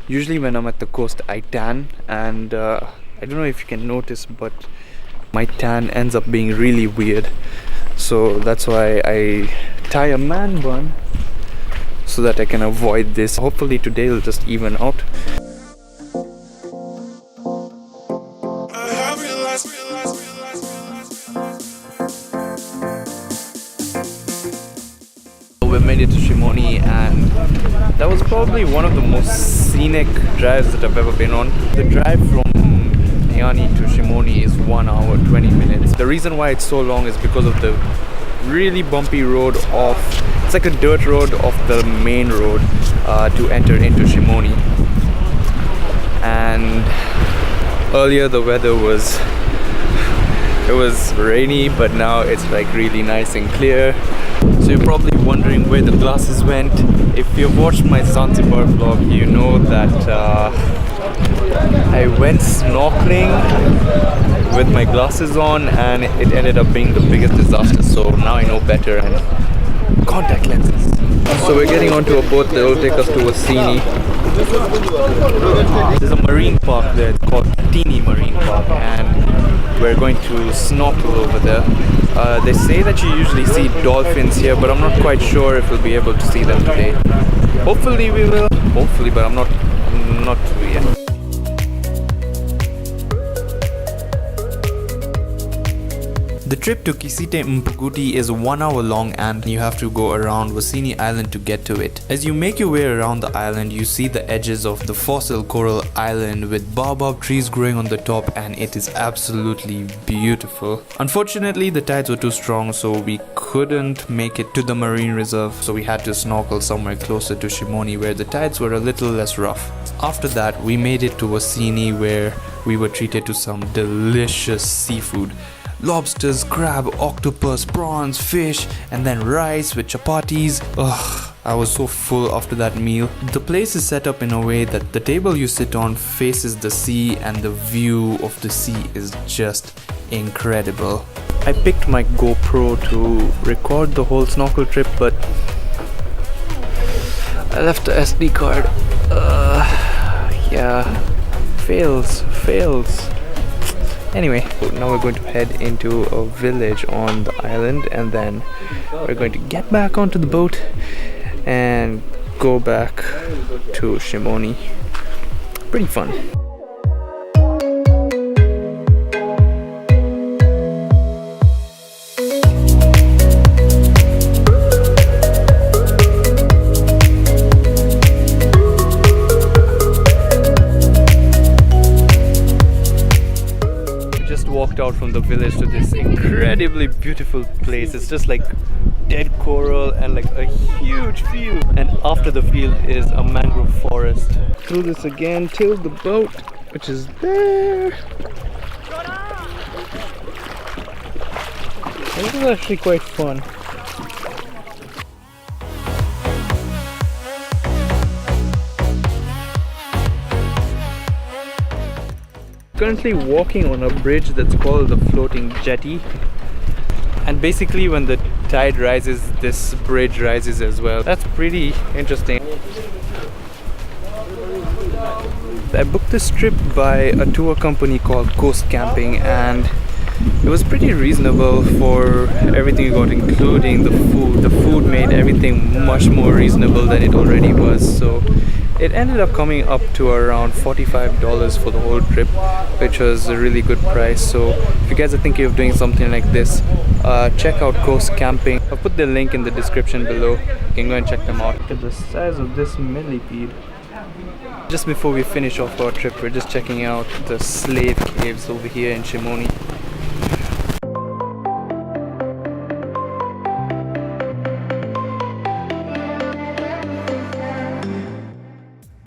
Usually when I'm at the coast I tan, and I don't know if you can notice, but my tan ends up being really weird. So that's why I tie a man bun so that I can avoid this. Hopefully today will just even out. We made it to Shimoni, and that was probably one of the most scenic drives that I've ever been on. The drive from Niani to Shimoni is 1 hour 20 minutes. The reason why it's so long is because of the really bumpy road off. It's like a dirt road off the main road to enter into Shimoni. And earlier the weather was rainy, but now it's like really nice and clear. So you're probably wondering where the glasses went. If you've watched my Zanzibar vlog, you know that I went snorkeling with my glasses on, and it ended up being the biggest disaster. So now I know better, and contact lenses. So we're getting onto a boat that will take us to Wasini. There's a marine park there, it's called Tini Marine Park, and we're going to snorkel over there. They say that you usually see dolphins here, but I'm not quite sure if we'll be able to see them today. Hopefully we will, hopefully, but I'm not yet. The trip to Kisite Mpukuti is 1 hour long, and you have to go around Wasini Island to get to it. As you make your way around the island, you see the edges of the fossil coral island with baobab trees growing on the top, and it is absolutely beautiful. Unfortunately, the tides were too strong, so we couldn't make it to the marine reserve, so we had to snorkel somewhere closer to Shimoni where the tides were a little less rough. After that, we made it to Wasini where we were treated to some delicious seafood. Lobsters, crab, octopus, prawns, fish, and then rice with chapatis. Ugh, I was so full after that meal. The place is set up in a way that the table you sit on faces the sea, and the view of the sea is just incredible. I picked my GoPro to record the whole snorkel trip, but I left the SD card. Yeah, fails. Anyway, now we're going to head into a village on the island, and then we're going to get back onto the boat and go back to Shimoni. Pretty fun. Walked out from the village to this incredibly beautiful place. It's just like dead coral and like a huge field, and after the field is a mangrove forest. Through this again till the boat, which is there. This is actually quite fun. Currently walking on a bridge that's called the floating jetty, and basically when the tide rises, this bridge rises as well. That's pretty interesting. I booked this trip by a tour company called Coast Camping, and it was pretty reasonable for everything you got, including the food. The food made everything much more reasonable than it already was, so it ended up coming up to around $45 for the whole trip, which was a really good price. So if you guys are thinking of doing something like this, check out Coast Camping. I'll put the link in the description below. You can go and check them out. Look at the size of this millipede. Just before we finish off our trip, we're just checking out the slave caves over here in Shimoni.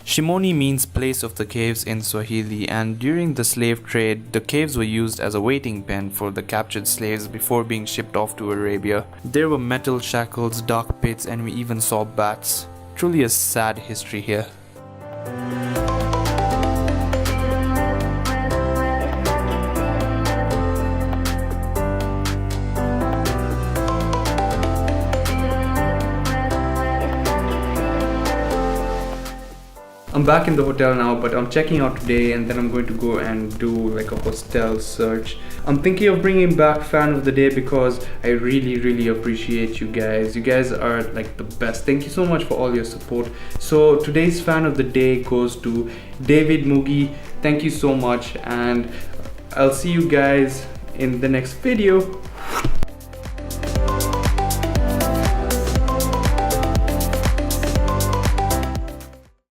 Shimoni means place of the caves in Swahili, and during the slave trade, the caves were used as a waiting pen for the captured slaves before being shipped off to Arabia. There were metal shackles, dark pits, and we even saw bats. Truly a sad history here. I'm back in the hotel now, but I'm checking out today and then I'm going to go and do like a hostel search. I'm thinking of bringing back fan of the day because I really appreciate you guys. You guys are like the best. Thank you so much for all your support. So today's fan of the day goes to David Mugi. Thank you so much, and I'll see you guys in the next video.